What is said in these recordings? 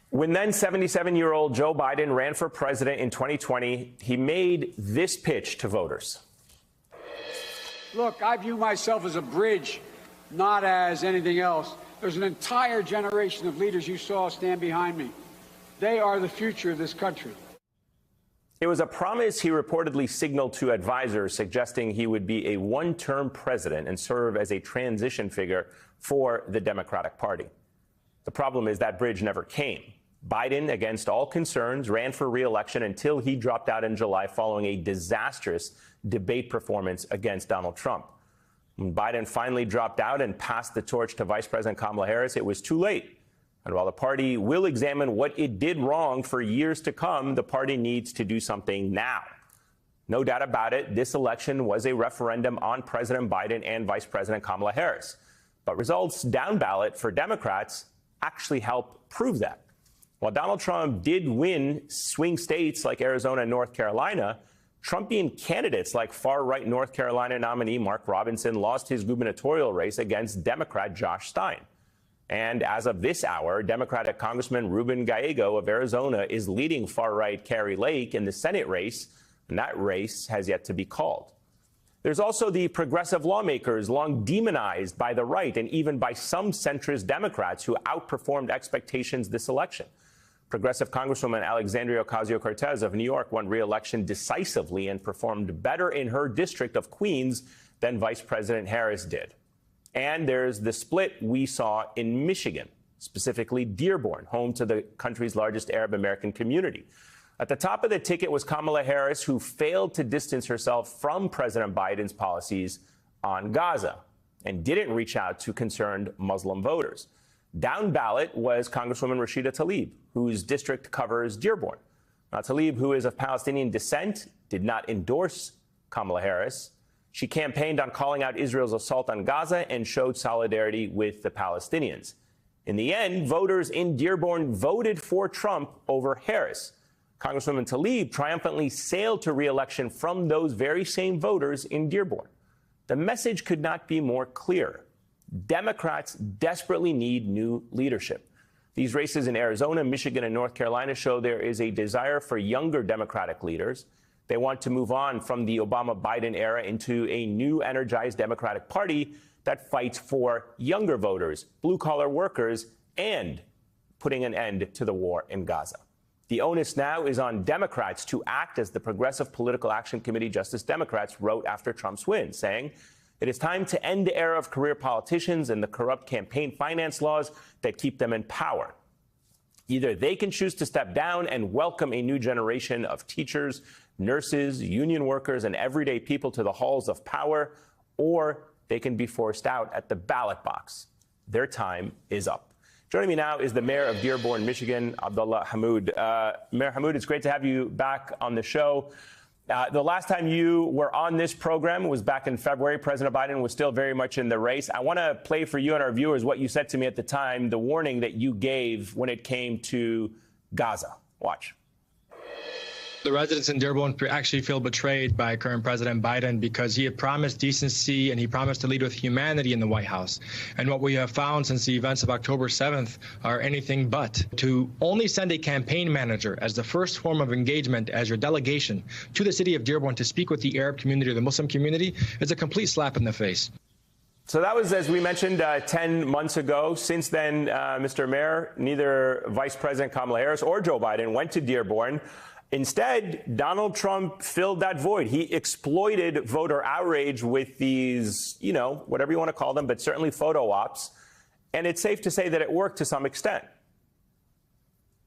When then 77-year-old Joe Biden ran for president in 2020, he made this pitch to voters. Look, I view myself as a bridge, not as anything else. There's an entire generation of leaders you saw stand behind me. They are the future of this country. It was a promise he reportedly signaled to advisors, suggesting he would be a one-term president and serve as a transition figure for the Democratic Party. The problem is that bridge never came. Biden, against all concerns, ran for re-election until he dropped out in July following a disastrous debate performance against Donald Trump. When Biden finally dropped out and passed the torch to Vice President Kamala Harris, it was too late. And while the party will examine what it did wrong for years to come, the party needs to do something now. No doubt about it, this election was a referendum on President Biden and Vice President Kamala Harris. But results down ballot for Democrats actually help prove that. While Donald Trump did win swing states like Arizona and North Carolina, Trumpian candidates like far-right North Carolina nominee Mark Robinson lost his gubernatorial race against Democrat Josh Stein. And as of this hour, Democratic Congressman Ruben Gallego of Arizona is leading far-right Kari Lake in the Senate race, and that race has yet to be called. There's also the progressive lawmakers long demonized by the right and even by some centrist Democrats who outperformed expectations this election. Progressive Congresswoman Alexandria Ocasio-Cortez of New York won re-election decisively and performed better in her district of Queens than Vice President Harris did. And there's the split we saw in Michigan, specifically Dearborn, home to the country's largest Arab American community. At the top of the ticket was Kamala Harris, who failed to distance herself from President Biden's policies on Gaza and didn't reach out to concerned Muslim voters. Down ballot was Congresswoman Rashida Tlaib, whose district covers Dearborn. Now, Tlaib, who is of Palestinian descent, did not endorse Kamala Harris. She campaigned on calling out Israel's assault on Gaza and showed solidarity with the Palestinians. In the end, voters in Dearborn voted for Trump over Harris. Congresswoman Tlaib triumphantly sailed to re-election from those very same voters in Dearborn. The message could not be more clear. Democrats desperately need new leadership. These races in Arizona, Michigan, and North Carolina show there is a desire for younger Democratic leaders. They want to move on from the Obama-Biden era into a new, energized Democratic Party that fights for younger voters, blue-collar workers, and putting an end to the war in Gaza. The onus now is on Democrats to act as the Progressive Political Action Committee Justice Democrats wrote after Trump's win, saying, "It is time to end the era of career politicians and the corrupt campaign finance laws that keep them in power. Either they can choose to step down and welcome a new generation of teachers, nurses, union workers, and everyday people to the halls of power, or they can be forced out at the ballot box. Their time is up." Joining me now is the mayor of Dearborn, Michigan, Abdullah Hammoud. Mayor Hammoud, it's great to have you back on the show. The last time you were on this program was back in February. President Biden was still very much in the race. I want to play for you and our viewers what you said to me at the time, the warning that you gave when it came to Gaza. Watch. The residents in Dearborn actually feel betrayed by current President Biden because he had promised decency and he promised to lead with humanity in the White House. And what we have found since the events of October 7th are anything but. To only send a campaign manager as the first form of engagement as your delegation to the city of Dearborn to speak with the Arab community or the Muslim community is a complete slap in the face. So that was, as we mentioned, 10 months ago. Since then, Mr. Mayor, neither Vice President Kamala Harris or Joe Biden went to Dearborn. Instead, Donald Trump filled that void. He exploited voter outrage with these, whatever you want to call them, but certainly photo ops. And it's safe to say that it worked to some extent.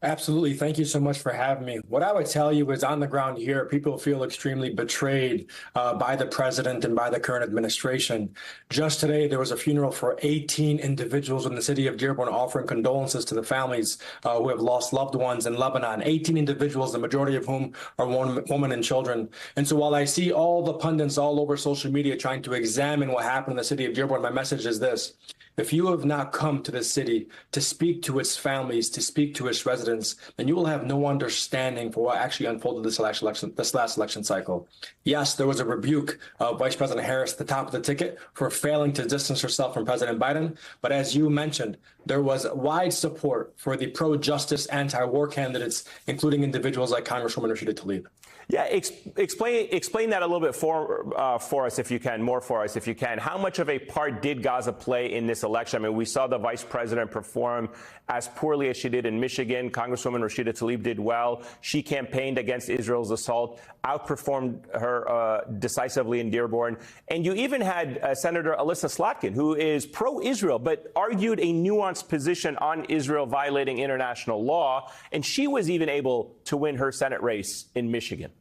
Absolutely. Thank you so much for having me. What I would tell you is on the ground here, people feel extremely betrayed by the president and by the current administration. Just today, there was a funeral for 18 individuals in the city of Dearborn offering condolences to the families who have lost loved ones in Lebanon. 18 individuals, the majority of whom are women and children. And so while I see all the pundits all over social media trying to examine what happened in the city of Dearborn, my message is this. If you have not come to the city to speak to its families, to speak to its residents, then you will have no understanding for what actually unfolded this last election cycle. Yes, there was a rebuke of Vice President Harris at the top of the ticket for failing to distance herself from President Biden. But as you mentioned, there was wide support for the pro-justice, anti-war candidates, including individuals like Congresswoman Rashida Tlaib. Yeah, explain that a little bit for us, if you can, more for us, if you can. How much of a part did Gaza play in this election? I mean, we saw the vice president perform as poorly as she did in Michigan. Congresswoman Rashida Tlaib did well. She campaigned against Israel's assault, outperformed her decisively in Dearborn. And you even had Senator Alyssa Slotkin, who is pro-Israel, but argued a nuanced position on Israel violating international law. And she was even able to win her Senate race in Michigan.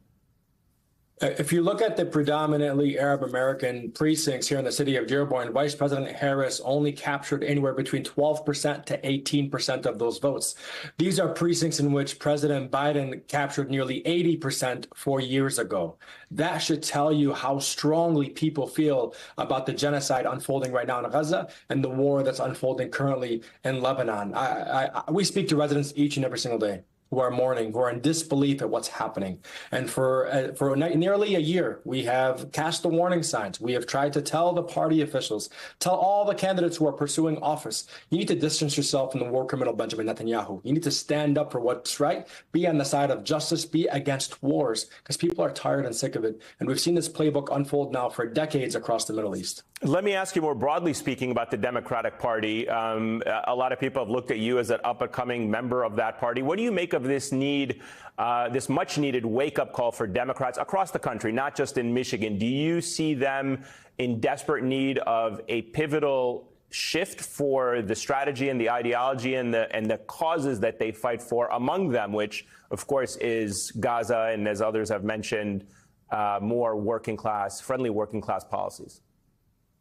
If you look at the predominantly Arab American precincts here in the city of Dearborn, Vice President Harris only captured anywhere between 12% to 18% of those votes. These are precincts in which President Biden captured nearly 80% 4 years ago. That should tell you how strongly people feel about the genocide unfolding right now in Gaza and the war that's unfolding currently in Lebanon. We speak to residents each and every single day who are mourning, who are in disbelief at what's happening. And for nearly a year, we have cast the warning signs. We have tried to tell the party officials, tell all the candidates who are pursuing office, you need to distance yourself from the war criminal Benjamin Netanyahu. You need to stand up for what's right, be on the side of justice, be against wars, because people are tired and sick of it. And we've seen this playbook unfold now for decades across the Middle East. Let me ask you more broadly speaking about the Democratic Party. A lot of people have looked at you as an up-and-coming member of that party. What do you make of this need, this much-needed wake-up call for Democrats across the country, not just in Michigan? Do you see them in desperate need of a pivotal shift for the strategy and the ideology and the causes that they fight for, among them, which, of course, is Gaza and, as others have mentioned, more friendly working class policies?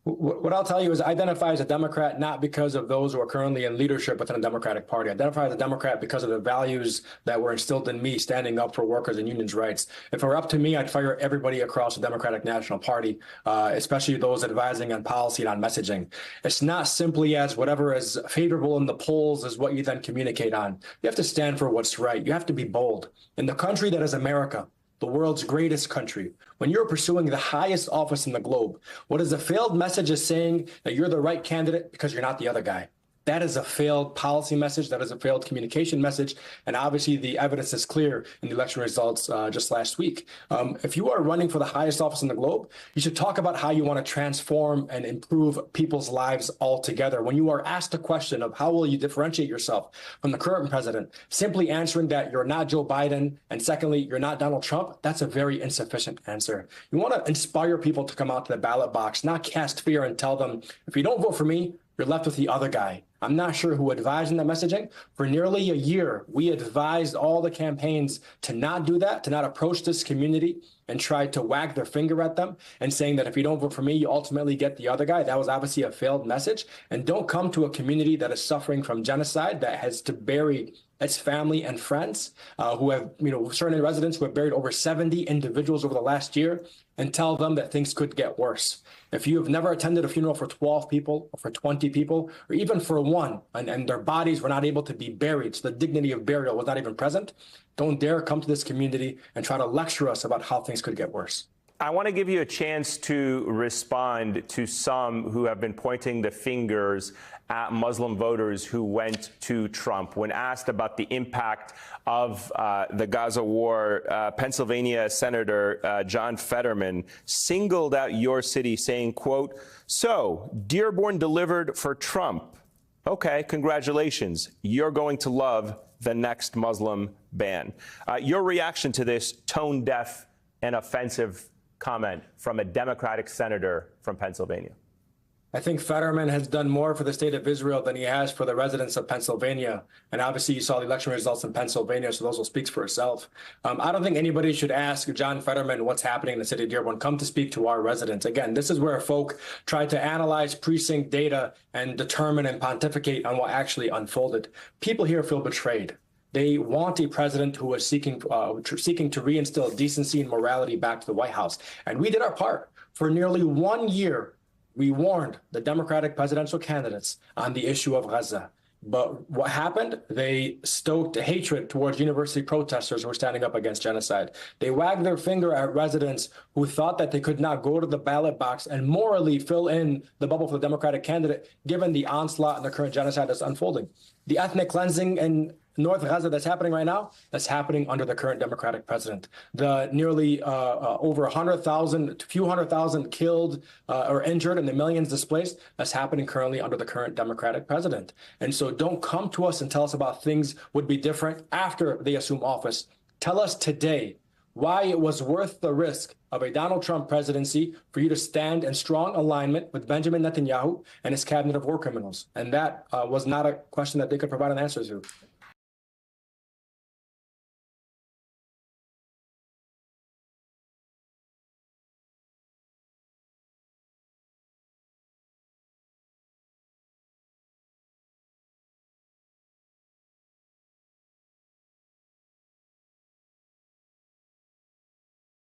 What I'll tell you is I identify as a Democrat not because of those who are currently in leadership within the Democratic Party. I identify as a Democrat because of the values that were instilled in me, standing up for workers and unions' rights. If it were up to me, I'd fire everybody across the Democratic National Party, especially those advising on policy and on messaging. It's not simply as whatever is favorable in the polls is what you then communicate on. You have to stand for what's right. You have to be bold. In the country that is America, the world's greatest country, when you're pursuing the highest office in the globe, what is a failed message is saying that you're the right candidate because you're not the other guy. That is a failed policy message. That is a failed communication message. And obviously, the evidence is clear in the election results just last week. If you are running for the highest office in the globe, you should talk about how you want to transform and improve people's lives altogether. When you are asked a question of how will you differentiate yourself from the current president, simply answering that you're not Joe Biden, and secondly, you're not Donald Trump, that's a very insufficient answer. You want to inspire people to come out to the ballot box, not cast fear and tell them, if you don't vote for me, you're left with the other guy. I'm not sure who advised in that messaging. For nearly a year, we advised all the campaigns to not do that, to not approach this community and try to wag their finger at them and saying that if you don't vote for me, you ultimately get the other guy. That was obviously a failed message. And don't come to a community that is suffering from genocide, that has to bury its family and friends, who have, certain residents who have buried over 70 individuals over the last year, and tell them that things could get worse. If you have never attended a funeral for 12 people or for 20 people, or even for one, and their bodies were not able to be buried, so the dignity of burial was not even present, don't dare come to this community and try to lecture us about how things could get worse. I want to give you a chance to respond to some who have been pointing the fingers at Muslim voters who went to Trump. When asked about the impact of the Gaza war, Pennsylvania Senator John Fetterman singled out your city, saying, quote, "So Dearborn delivered for Trump. Okay, congratulations. You're going to love the next Muslim ban." Your reaction to this tone-deaf and offensive comment from a Democratic senator from Pennsylvania? I think Fetterman has done more for the state of Israel than he has for the residents of Pennsylvania. And obviously, you saw the election results in Pennsylvania, so those will speak for itself. I don't think anybody should ask John Fetterman what's happening in the city of Dearborn. Come to speak to our residents. Again, this is where folk try to analyze precinct data and determine and pontificate on what actually unfolded. People here feel betrayed. They want a president who is seeking to reinstill decency and morality back to the White House. And we did our part. For nearly 1 year, We warned the Democratic presidential candidates on the issue of Gaza. But what happened? They stoked hatred towards university protesters who were standing up against genocide. They wagged their finger at residents who thought that they could not go to the ballot box and morally fill in the bubble for the Democratic candidate, given the onslaught and the current genocide that's unfolding. The ethnic cleansing in North Gaza that's happening right now, that's happening under the current Democratic president. The nearly over 100,000, few 100,000 killed or injured and the millions displaced, that's happening currently under the current Democratic president. And so don't come to us and tell us about things would be different after they assume office. Tell us today why it was worth the risk of a Donald Trump presidency for you to stand in strong alignment with Benjamin Netanyahu and his cabinet of war criminals. And that was not a question that they could provide an answer to.